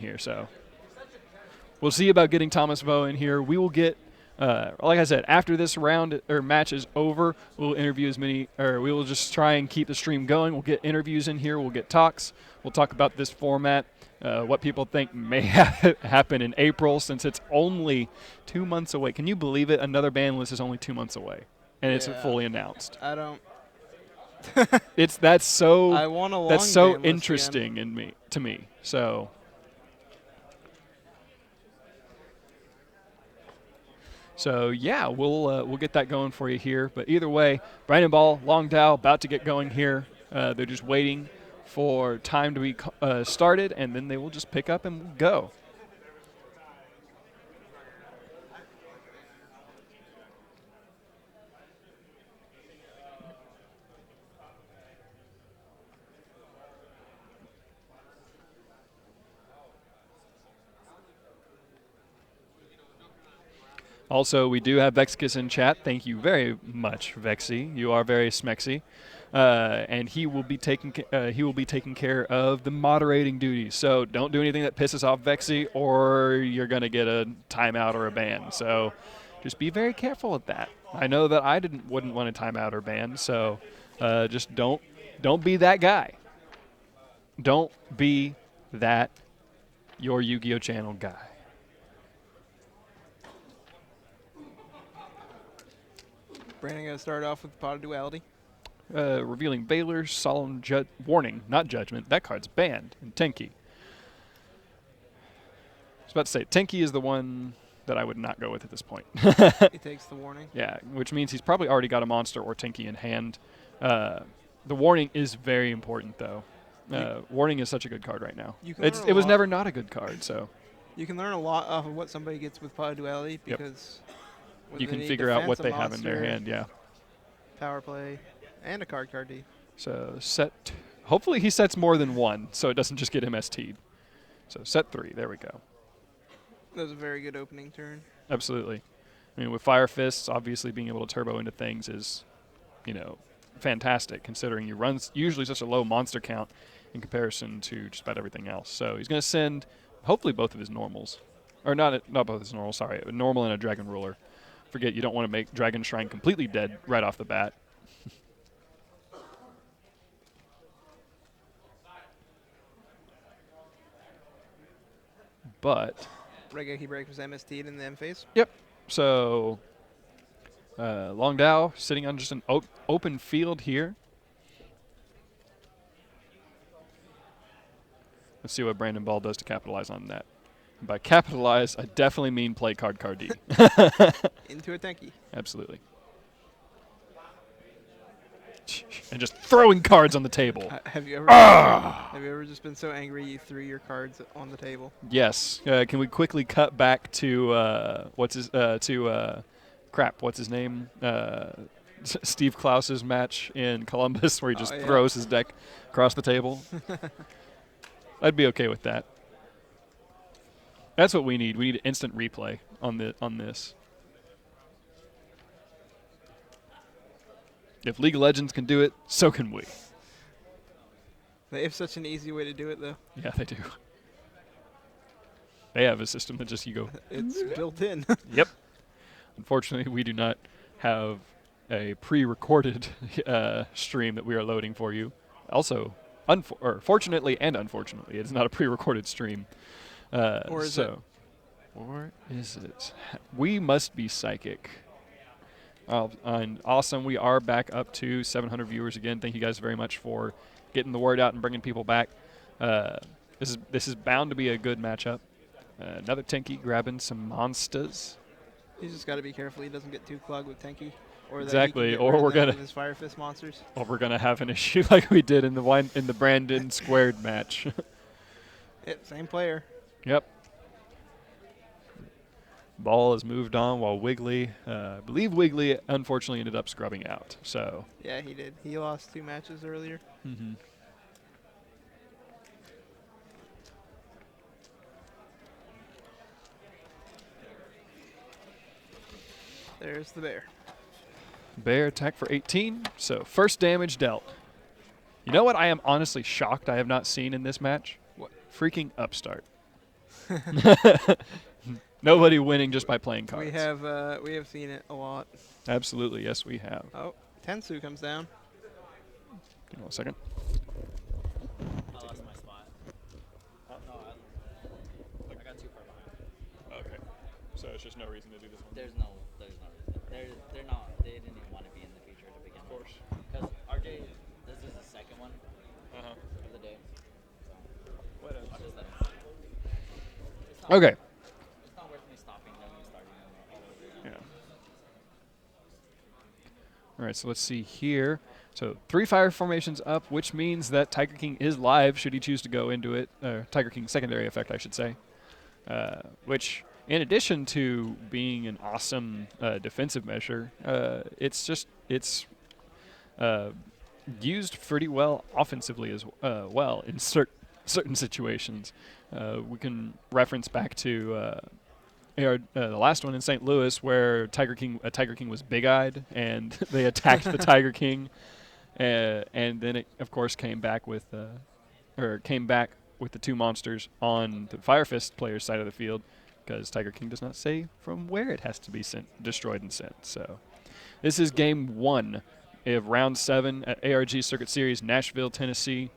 here. So we'll see about getting Thomas Vo in here. We will get, like I said, after this round or match is over, we'll interview as many, or we will just try and keep the stream going. We'll get interviews in here. We'll get talks. We'll talk about this format, what people think may happen in April, since it's only 2 months away. Can you believe it? Another ban list is only 2 months away, and it's fully announced. I don't. That's so. I want a long That's so ban list interesting to me. So yeah, we'll get that going for you here. But either way, Brandon Ball, Long Dow about to get going here. They're just waiting for time to be started, and then they will just pick up and go. Also, we do have Vexicus in chat. Thank you very much, Vexy. You are very smexy. And he will be taking care of the moderating duties. So don't do anything that pisses off Vexy, or you're gonna get a timeout or a ban. So just be very careful with that. I know that I wouldn't want a timeout or ban. So just don't be that guy. Don't be that your Yu-Gi-Oh channel guy. Brandon going to start off with Pot of Duality. Revealing Baylor's solemn warning, not judgment. That card's banned in Tenki. I was about to say, Tenki is the one that I would not go with at this point. He takes the warning. Yeah, which means he's probably already got a monster or Tenki in hand. The warning is very important, though. Warning is such a good card right now. It was never not a good card, so. You can learn a lot off of what somebody gets with Pot of Duality, because you can figure out what they have in their hand, power play, and a card deep. So hopefully he sets more than one, so it doesn't just get MST'd. So set 3, there we go. That was a very good opening turn. Absolutely. I mean, with Fire Fists, obviously being able to turbo into things is, fantastic, considering you run usually such a low monster count in comparison to just about everything else. So he's going to send, hopefully, both of his normals. Or not both his normals, sorry. A normal and a Dragon Ruler. Forget, you don't want to make Dragon Shrine completely dead right off the bat. But Regeki Break was MST'd in the M phase. Yep. So Long Dow sitting on just an open field here. Let's see what Brandon Ball does to capitalize on that. And by capitalize, I definitely mean play card D. Into a Tenki. Absolutely. And just throwing cards on the table. Have you ever just been so angry you threw your cards on the table? Yes. Can we quickly cut back to what's his name? Steve Klaus's match in Columbus, where he just throws his deck across the table. I'd be okay with that. That's what we need. We need instant replay on this. If League of Legends can do it, so can we. They have such an easy way to do it, though. Yeah, they do. They have a system that just you go. It's built in. Yep. Unfortunately, we do not have a pre-recorded stream that we are loading for you. Also, fortunately and unfortunately, it's not a pre-recorded stream. Or is it? Or is it? We must be psychic. And awesome. We are back up to 700 viewers again. Thank you guys very much for getting the word out and bringing people back. This is bound to be a good matchup. Another Tenki grabbing some monsters. He's just got to be careful he doesn't get too clogged with Tenki. Or exactly. Or we're gonna his Fire Fist monsters. Or we're gonna have an issue like we did in the Brandon squared match. Same player. Yep. Ball has moved on while Wiggly, I believe Wiggly unfortunately ended up scrubbing out. So yeah, he did. He lost 2 matches earlier. Mm-hmm. There's the bear. Bear attack for 18. So first damage dealt. You know what I am honestly shocked I have not seen in this match? What? Freaking Upstart. Nobody winning just by playing cards. We have seen it a lot. Absolutely, yes, we have. Oh, Tensu comes down. Give me 1 second. I lost my spot. No, I got too far behind. Okay. So it's just no reason to do this one. There's no reason. They're not. They didn't even want to be in the feature to begin with. Of course. Because RJ, this is the second one Uh-huh. of the day. So Whatever. I'll just let him see. It's not, Okay. It's not worth me stopping them and starting them all over again. Yeah. All right, so let's see here. So 3 fire formations up, which means that Tiger King is live should he choose to go into it. Tiger King secondary effect, I should say. Which, in addition to being an awesome defensive measure, it's used pretty well offensively as well in certain situations. We can reference back to the last one in St. Louis where Tiger King was big-eyed and they attacked the Tiger King, and then it of course came back with the 2 monsters on the Fire Fist player's side of the field because Tiger King does not say from where it has to be destroyed and sent. So this is game 1 of round 7 at ARG Circuit Series, Nashville, Tennessee,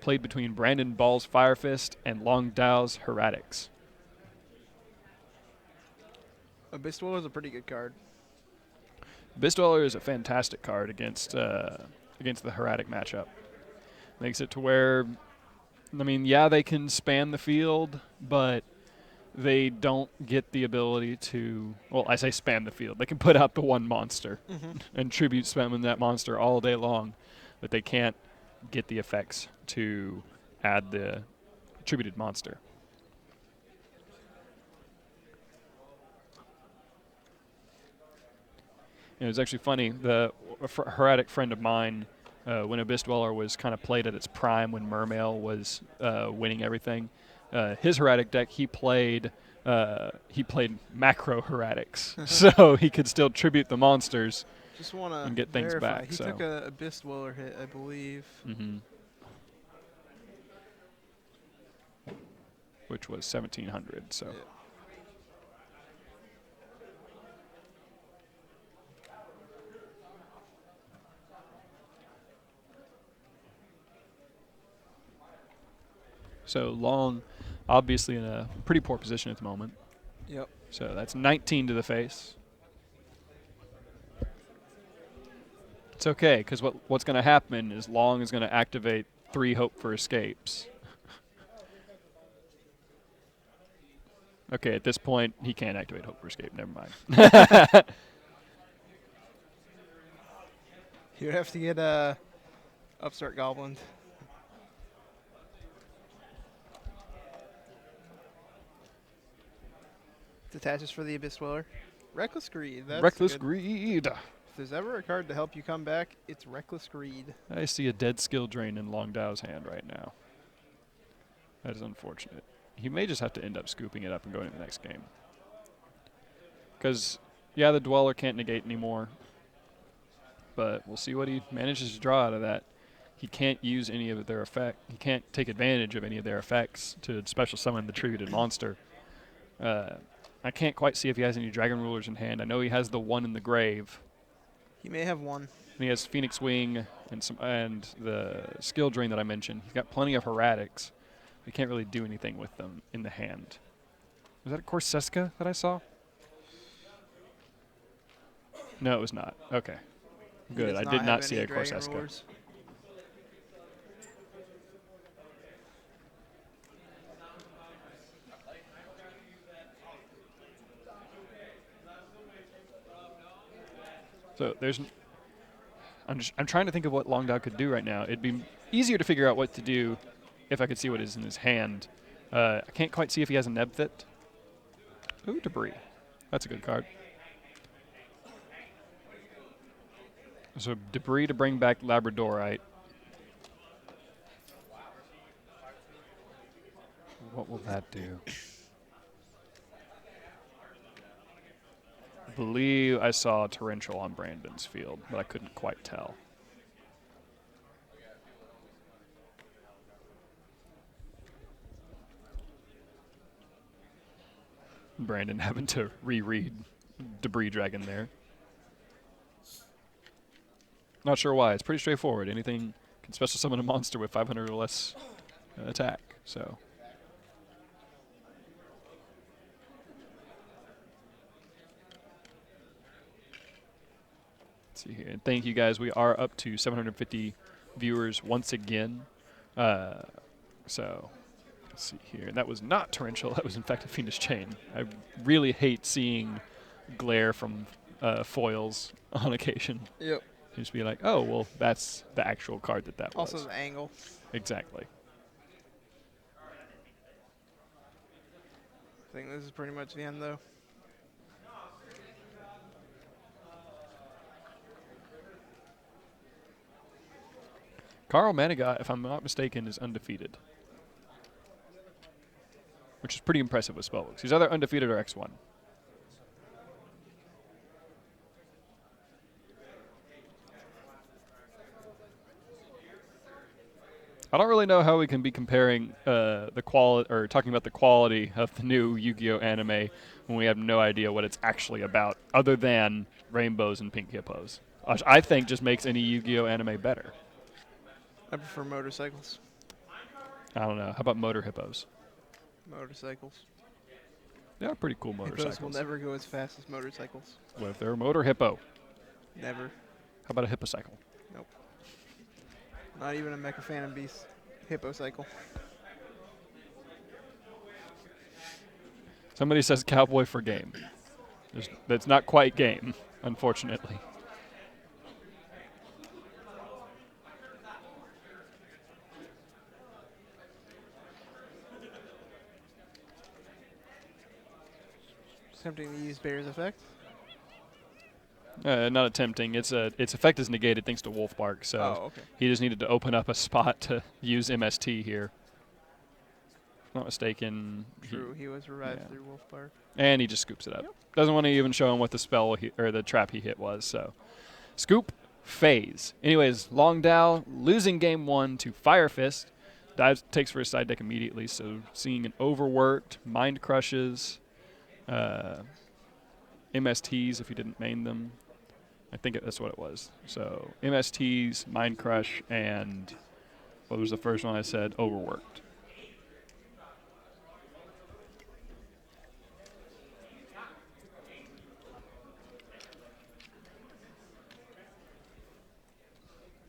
played between Brandon Ball's Fire Fist and Long Dao's Heretics. Abyss Dweller is a pretty good card. Abyss Dweller is a fantastic card against the Heretic matchup. Makes it to where, I mean, yeah, they can span the field, but they don't get the ability to, well, I say span the field. They can put out the 1 monster and tribute spamming that monster all day long, but they can't get the effects to add the attributed monster. And it was actually funny, a Heretic friend of mine, when Abyss Dweller was kind of played at its prime, when Mermail was winning everything, his Heretic deck, he played macro Heretics, so he could still tribute the monsters Just want to and get things verify. back. He So. took a Abyss Dweller hit, I believe. Mm-hmm. Which was 1,700. So. Yeah. So Long, obviously in a pretty poor position at the moment. Yep. So that's 19 to the face. It's okay, because what's going to happen is Long is going to activate 3 Hope for Escapes. Okay, at this point, he can't activate Hope for Escape. Never mind. You would have to get Upstart Goblin. Detaches for the Abyss Dweller. Reckless Greed. That's Reckless good. Greed. If there's ever a card to help you come back, it's Reckless Greed. I see a dead skill drain in Long Dao's hand right now. That is unfortunate. He may just have to end up scooping it up and going to the next game. Because, yeah, the Dweller can't negate anymore. But we'll see what he manages to draw out of that. He can't use any of their effect. He can't take advantage of any of their effects to special summon the tributed monster. I can't quite see if he has any Dragon Rulers in hand. I know he has the 1 in the grave. He may have 1. And he has Phoenix Wing and the skill drain that I mentioned. He's got plenty of Heretics. We can't really do anything with them in the hand. Was that a Corseska that I saw? No, it was not. Okay. He Good. does I not did have not see any a Dragon Corseska. Rulers. So I'm trying to think of what Long Dao could do right now. It'd be easier to figure out what to do if I could see what is in his hand. I can't quite see if he has a Nebthit. Ooh, Debris. That's a good card. So Debris to bring back Labradorite. What will that do? I believe I saw Torrential on Brandon's field, but I couldn't quite tell. Brandon having to reread Debris Dragon there. Not sure why. It's pretty straightforward. Anything can special summon a monster with 500 or less attack. So. Let's see here. And thank you guys. We are up to 750 viewers once again. So. Let's see here. And that was not Torrential. That was in fact a Fiendish Chain. I really hate seeing glare from foils on occasion. Yep. Just be like, oh, well, that's the actual card that was. Also the angle. Exactly. I think this is pretty much the end, though. Carl Manigat, if I'm not mistaken, is undefeated. Which is pretty impressive with spellbooks. He's either undefeated or X1. I don't really know how we can be comparing the quality or talking about the quality of the new Yu-Gi-Oh anime when we have no idea what it's actually about, other than rainbows and pink hippos, which I think just makes any Yu-Gi-Oh anime better. I prefer motorcycles. I don't know. How about motor hippos? Motorcycles. They are pretty cool motorcycles. Hippos will never go as fast as motorcycles. What if they're a motor hippo? Never. How about a hippocycle? Nope. Not even a Mecha Phantom Beast hippocycle. Somebody says cowboy for game. That's not quite game, unfortunately. Attempting to use Bear's effect. Not attempting. Its effect is negated thanks to Wolf Bark, so okay. he just needed to open up a spot to use MST here. If I'm not mistaken. True, he was revived yeah. through Wolf Bark. And he just scoops it up. Yep. Doesn't want to even show him what the spell or the trap he hit was. So, scoop, phase. Anyways, Long Dow losing game 1 to Fire Fist. Dives, takes for his side deck immediately. So, seeing an overworked, Mind Crushes, MSTs if he didn't main them. I think that's what it was. So, MSTs, Mind Crush, and what was the first one I said? Overworked.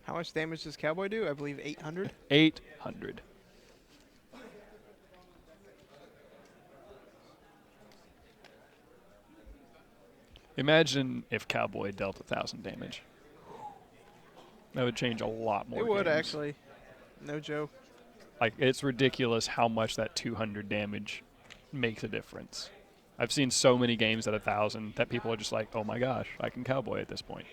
How much damage does Cowboy do? I believe 800. 800. Imagine if Cowboy dealt 1,000 damage. That would change a lot more. It would games. actually. No joke. Like, it's ridiculous how much that 200 damage makes a difference. I've seen so many games at 1,000 that people are just like, oh my gosh, I can Cowboy at this point.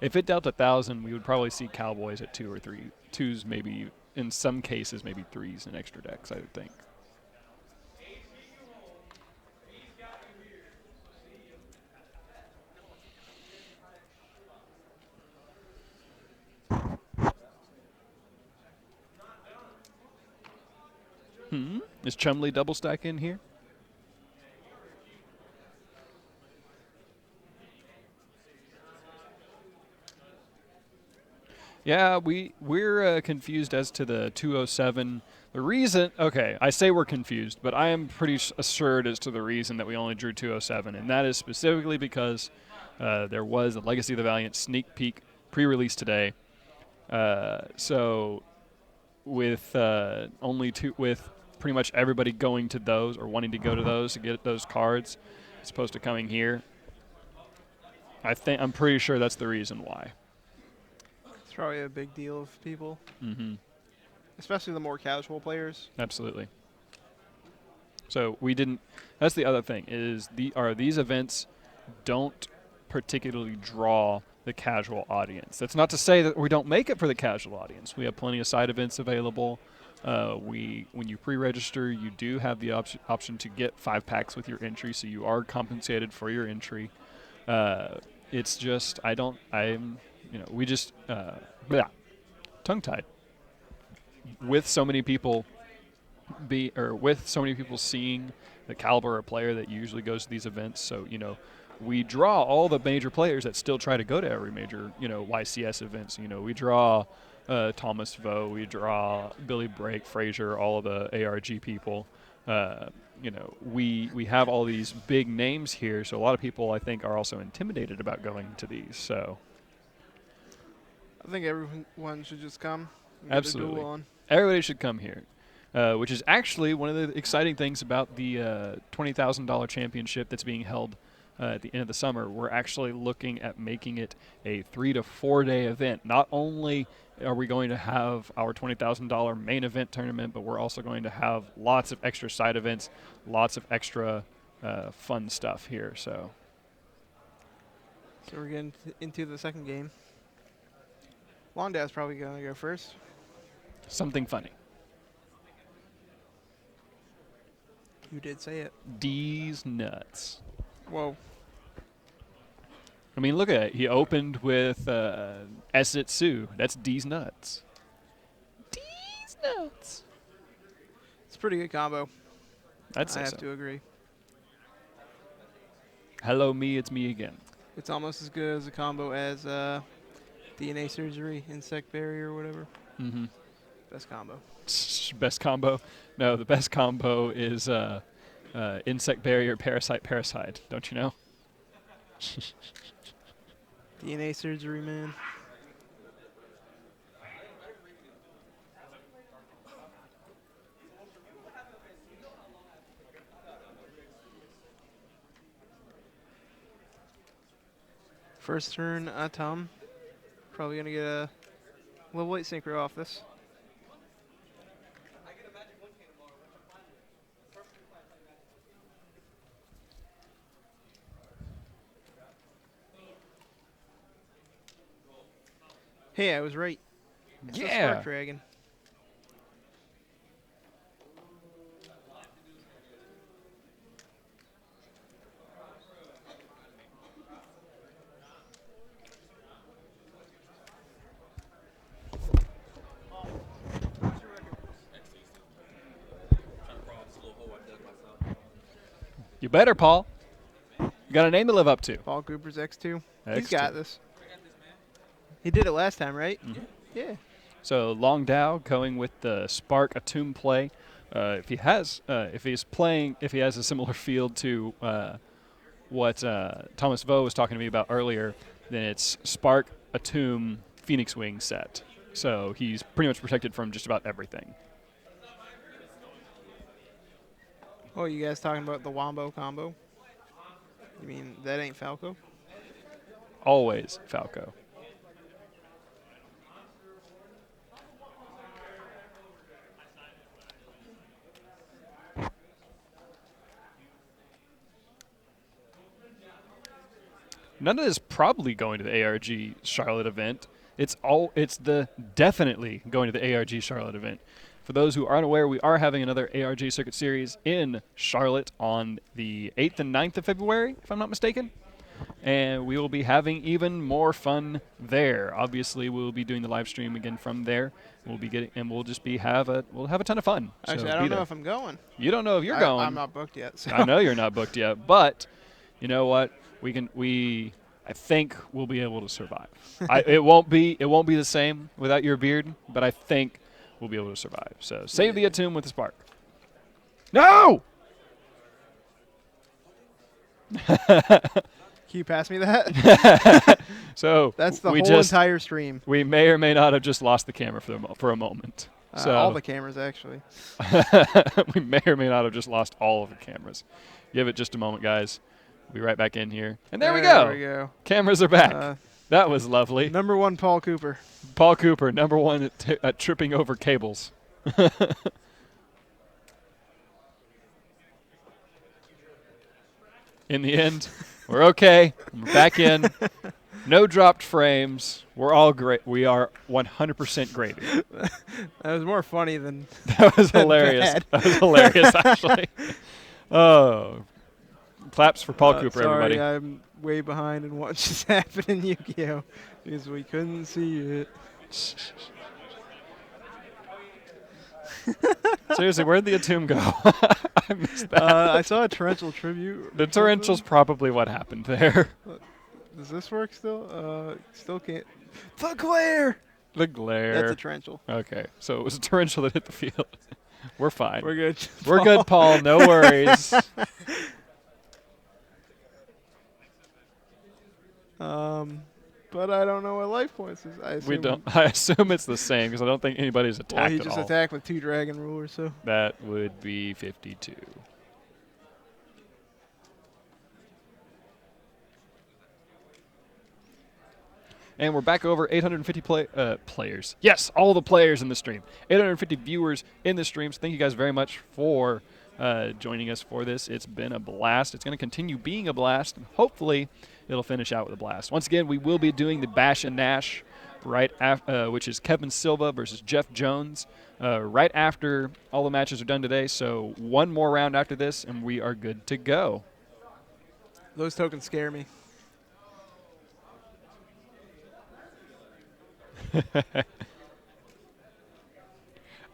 If it dealt 1,000, we would probably see Cowboys at 2 or 3. 2s, maybe, in some cases, maybe 3s in extra decks, I would think. Is Chumley double stack in here? Yeah, we're confused as to the 207. The reason, okay, I say we're confused, but I am pretty assured as to the reason that we only drew 207, and that is specifically because there was a Legacy of the Valiant sneak peek pre-release today. So with with pretty much everybody going to those or wanting to go to those to get those cards, as opposed to coming here, I'm pretty sure that's the reason why. It's probably a big deal of people. Mm-hmm. Especially the more casual players. Absolutely. So we didn't. That's the other thing is these events don't particularly draw the casual audience. That's not to say that we don't make it for the casual audience. We have plenty of side events available. When you pre-register, you do have the option to get 5 packs with your entry, so you are compensated for your entry. It's just we just tongue-tied with so many people with so many people seeing the caliber of player that usually goes to these events. So, we draw all the major players that still try to go to every major, YCS events. We draw Thomas Vo, we draw Billy Brake, Frazier, all of the ARG people. We have all these big names here, so a lot of people, I think, are also intimidated about going to these. So I think everyone should just come and get a absolutely, duel on. everybody should come here. Which is actually one of the exciting things about the $20,000 championship that's being held at the end of the summer. We're actually looking at making it a 3 to 4 day event. Not only are we going to have our $20,000 main event tournament, but we're also going to have lots of extra side events, lots of extra fun stuff here. So we're getting into the second game. Longdow's probably going to go first. something funny. You did say it. D's nuts. Whoa. I mean, look at it. He opened with Essetsu. That's D's nuts. D's nuts. It's a pretty good combo. I'd say I have so. to agree. Hello, me. It's me again. It's almost as good as a combo as DNA surgery, insect barrier, or whatever. Mm-hmm. Best combo. Best combo? No, the best combo is insect barrier, parasite. Don't you know? DNA surgery, man. First turn, Tom. Probably going to get a level 8 synchro off this. Hey, I was right. It's the Yeah. Spark Dragon. You better, Paul. You got a name to live up to. Paul Cooper's X2. X2. He's got this. He did it last time, right? Mhm. Yeah. So Long Dao going with the Spark Atum play. If he has a similar field to what Thomas Vo was talking to me about earlier, then it's Spark Atum Phoenix Wing set. So he's pretty much protected from just about everything. Oh, you guys talking about the Wombo combo? You mean that ain't Falco? Always Falco. None of this probably going to the ARG Charlotte event. It's the definitely going to the ARG Charlotte event. For those who aren't aware, we are having another ARG Circuit Series in Charlotte on the 8th and 9th of February, if I'm not mistaken. And we will be having even more fun there. Obviously, we'll be doing the live stream again from there. We'll just have a ton of fun. Actually, So I don't be know there. if I'm going. You don't know if you're going. I'm not booked yet. So. I know you're not booked yet, but you know what? I think we'll be able to survive. It won't be the same without your beard, but I think we'll be able to survive. So save the Atum with the Spark. No! Can you pass me that? So That's the whole entire stream. We may or may not have just lost the camera for a moment. So all the cameras, actually. we may or may not have just lost all of the cameras. Give it just a moment, guys. We'll be right back in here. And there we go. There we go. Cameras are back. That was lovely. Number 1, Paul Cooper. Paul Cooper, number 1 at tripping over cables. In the end, we're okay. We're back in. No dropped frames. We're all great. We are 100% graded. That was more funny than That was hilarious. bad. That was hilarious, actually. Oh. Claps for Paul Cooper, sorry, everybody. I'm way behind in what just happened in Yu-Gi-Oh! Because we couldn't see it. Seriously, where'd the Atum go? I missed that. I saw a torrential tribute. The or torrential's something. probably what happened there. Does this work still? Still can't. The glare. The glare. That's a torrential. Okay, so it was a torrential that hit the field. We're fine. We're good. We're good, Paul. No worries. But I don't know what life points is. I We assume don't. I assume it's the same because I don't think anybody's attacked Well, he at just all. attacked with 2 dragon rulers, so. That would be 52. And we're back over 850 players. Yes, all the players in the stream. 850 viewers in the stream. So thank you guys very much for joining us for this. It's been a blast. It's going to continue being a blast, and hopefully it'll finish out with a blast. Once again, we will be doing the Bash and Nash, which is Kevin Silva versus Jeff Jones, right after all the matches are done today. So one more round after this, and we are good to go. Those tokens scare me.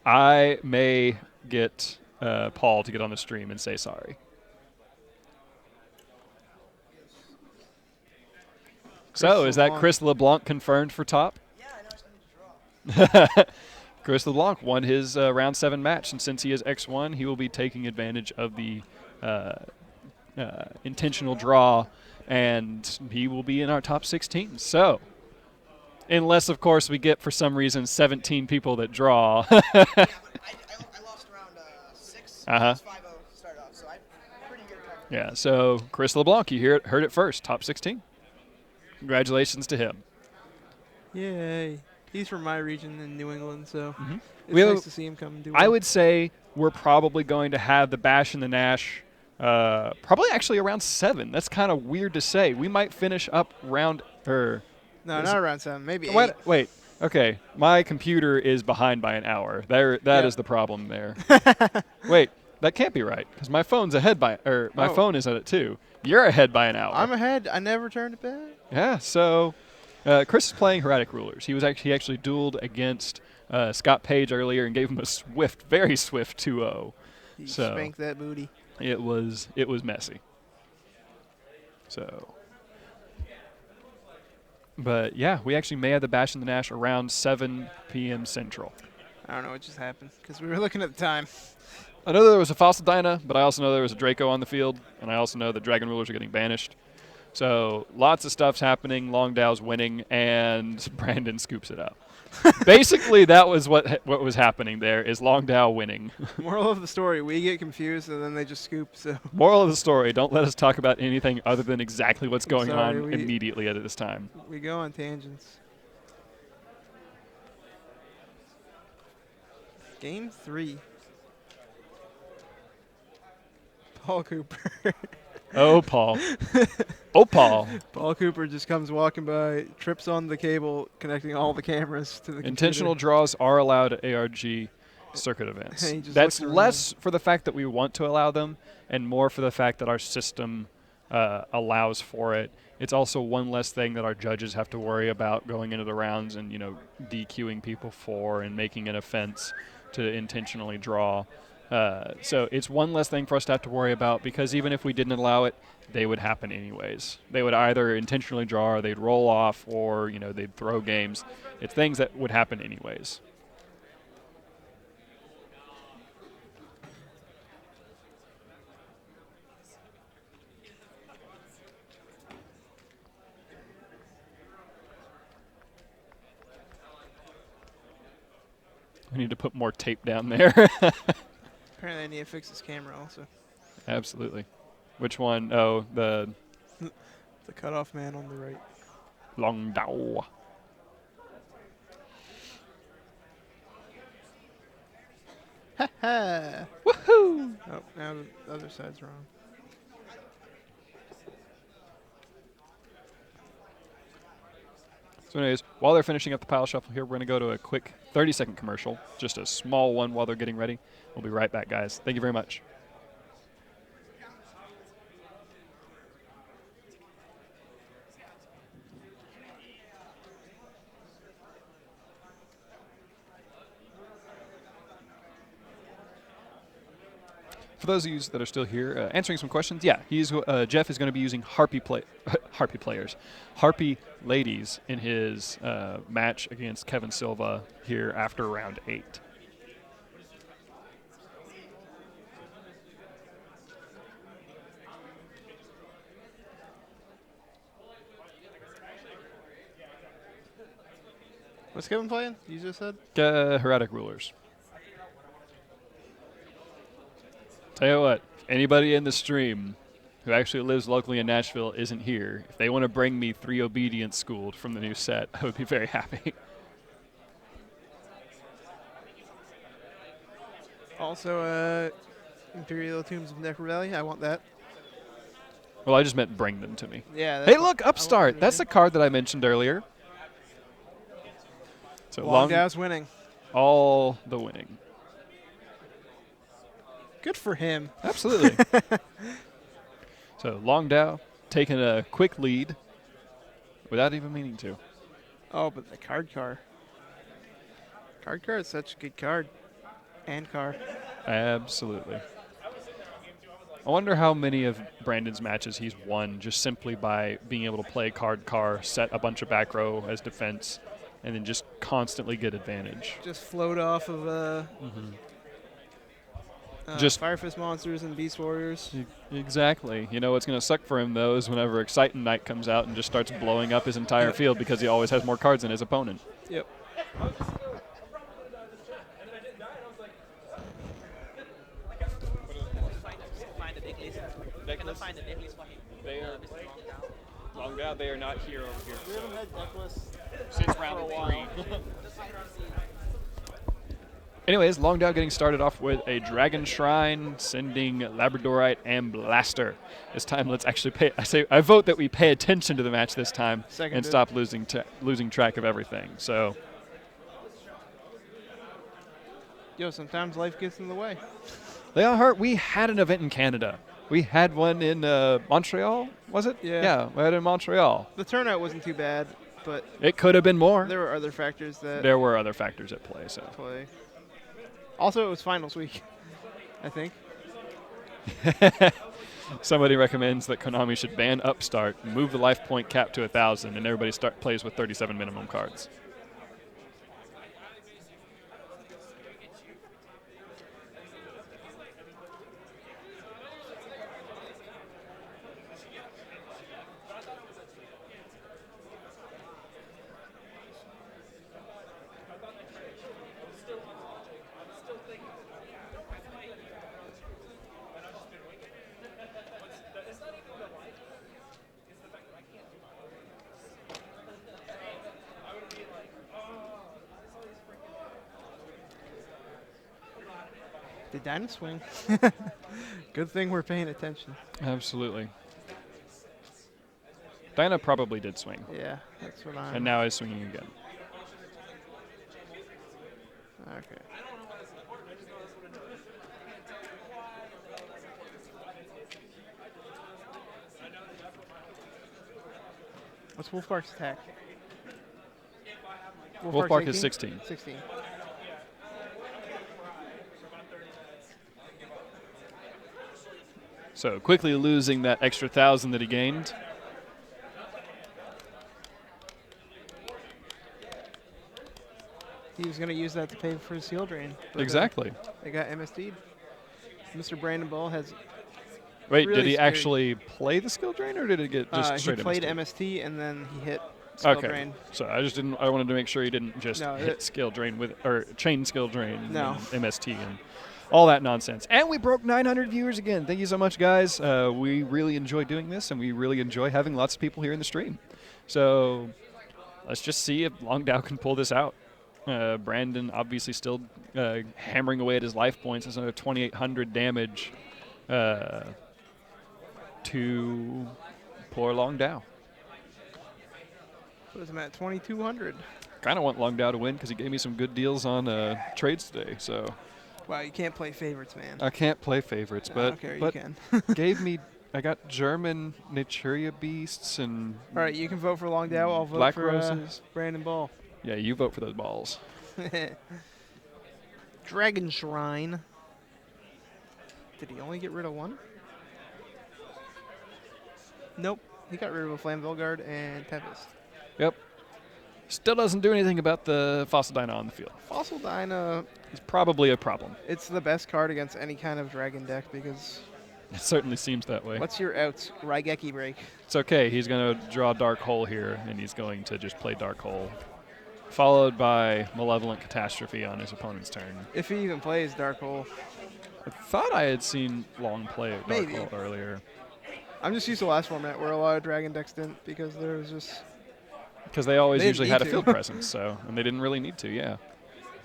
I may get Paul to get on the stream and say sorry. So, is that LeBlanc. Chris LeBlanc confirmed for top? Yeah, I know it's going to draw. Chris LeBlanc won his round 7 match, and since he is X1, he will be taking advantage of the intentional draw, and he will be in our top 16. So, unless, of course, we get, for some reason, 17 people that draw. Yeah, but I lost round 6. Uh-huh. It was 5-0 to start off, so I'm pretty good at Yeah, so Chris LeBlanc, you heard it first, top 16. Congratulations to him. Yay. He's from my region in New England, so it's We have nice to see him come and do well. I would say we're probably going to have the Bash and the Nash probably actually around 7. That's kind of weird to say. We might finish up round No, is not it- around 7. Maybe 8. Wait. Okay, my computer is behind by an hour. That is the problem there. Wait, that can't be right because my phone's ahead my Oh. phone is at it too. You're ahead by an hour. I'm ahead. I never turned it back. Yeah, so Chris is playing Heretic Rulers. He actually dueled against Scott Page earlier and gave him a very swift 2-0. He So- spanked that booty. It was messy. So, but yeah, we actually may have the Bash and the Nash around 7 p.m. Central. I don't know what just happened because we were looking at the time. I know there was a Fossil Dyna, but I also know there was a Draco on the field, and I also know the Dragon Rulers are getting banished. So lots of stuff's happening. Longdow's winning, and Brandon scoops it up. Basically, that was what was happening there, is Longdow winning. Moral of the story, we get confused and then they just scoop, so. Moral of the story, don't let us talk about anything other than exactly what's going sorry, on we- immediately at this time. We go on tangents. Game 3. Paul Cooper. Oh, Paul. Oh, Paul. Paul Cooper just comes walking by, trips on the cable connecting all the cameras to the Intentional computer. draws are allowed at ARG circuit events. He just That's looks around. less for the fact that we want to allow them and more for the fact that our system allows for it. It's also one less thing that our judges have to worry about going into the rounds and, DQing people for and making an offense to intentionally draw. So it's one less thing for us to have to worry about because even if we didn't allow it, they would happen anyways. They would either intentionally draw or they'd roll off or, they'd throw games. It's things that would happen anyways. We need to put more tape down there. Apparently I need to fix this camera also. Absolutely. Which one? Oh, the The cutoff man on the right. Longdao. Ha! Woohoo! Oh, now the other side's wrong. So anyways, while they're finishing up the pile shuffle here, we're going to go to a quick 30-second commercial, just a small one while they're getting ready. We'll be right back, guys. Thank you very much. For those of you that are still here, answering some questions, yeah, Jeff is going to be using Harpy ladies in his match against Kevin Silva here after round 8. What's Kevin playing? You just said? Heretic Rulers. Tell you what, anybody in the stream who actually lives locally in Nashville isn't here. If they want to bring me 3 Obedience Schooled from the new set, I would be very happy. Also, Imperial Tombs of Necrovalley. I want that. Well, I just meant bring them to me. Yeah. Hey, look, Upstart. That's the card that I mentioned earlier. So Longdow's winning. All the winning. Good for him. Absolutely. So Longdow taking a quick lead without even meaning to. Oh, but the card car. Card car is such a good card. And car. Absolutely. I wonder how many of Brandon's matches he's won just simply by being able to play card car, set a bunch of back row as defense, and then just constantly get advantage. Just float off of Just Fire Fist monsters and Beast Warriors. Exactly. You know what's going to suck for him, though, is whenever Exciting Knight comes out and just starts blowing up his entire field because he always has more cards than his opponent. Yep. Longdow, they are not here over here. We haven't had Necklace Since round 3. Anyways, Longdow getting started off with a Dragon Shrine, sending Labradorite and Blaster. This time, let's actually I vote that we pay attention to the match this time and stop losing track of everything. So, Sometimes life gets in the way. Leon Hart, we had an event in Canada. We had one in Montreal, was it? Yeah. We had it in Montreal. The turnout wasn't too bad, but it could have been more. There were other factors that There were other factors at play. So. Also, it was finals week, I think. Somebody recommends that Konami should ban Upstart, move the life point cap to 1,000, and everybody plays with 37 minimum cards. The Dyna swing. Good thing we're paying attention. Absolutely. Dyna probably did swing. Yeah, that's what I'm... And now is swinging again. Okay. What's Wolfbark's attack? Wolfbark is 16. 16. So quickly losing that extra 1,000 that he gained. He was going to use that to pay for his seal drain. Exactly. They got MSD'd. Mr. Brandon Ball has... Wait, really did he actually play the skill drain, or did it get just straight He played MST? MST, and then he hit skill Okay. drain. So I wanted to make sure he didn't just hit skill drain or chain skill drain and MST and all that nonsense. And we broke 900 viewers again. Thank you so much, guys. We really enjoy doing this, and we really enjoy having lots of people here in the stream. So let's just see if Longdow can pull this out. Brandon obviously still hammering away at his life points. There's another 2,800 damage to poor Longdow. What is him at? 2,200. Kind of want Longdow to win because he gave me some good deals on trades today. So. Wow, you can't play favorites, man. I can't play favorites, but you can. gave me. I got German Naturia Beasts and. All right, you can vote for Longdow. I'll vote Black for Roses. Brandon Ball. Yeah, you vote for those balls. Dragon Shrine. Did he only get rid of one? Nope. He got rid of a Flammeville Guard and Tempest. Yep. Still doesn't do anything about the Fossil Dyna on the field. Fossil Dyna, It's probably a problem. it's the best card against any kind of dragon deck because It certainly seems that way. what's your outs? Raigeki Break. It's okay. He's going to draw Dark Hole here, and he's going to just play Dark Hole, followed by Malevolent Catastrophe on his opponent's turn. If he even plays Dark Hole. I thought I had seen Long play Dark Maybe. Hole earlier. I'm just used to last format where a lot of dragon decks didn't because there was just Because they always They usually need had a to. field presence, so and they didn't really need to, yeah.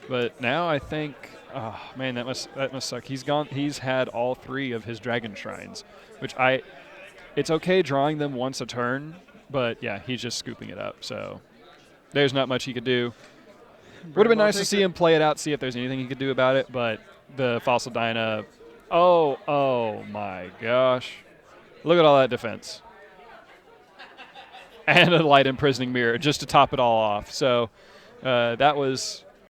But now I think, oh man, that must suck. He's had all 3 of his dragon shrines, which it's okay drawing them once a turn, but yeah, he's just scooping it up. So there's not much he could do. Would have been nice to see him play it out, see if there's anything he could do about it, but the Fossil Dyna, oh my gosh. Look at all that defense. And a light imprisoning mirror just to top it all off. So that was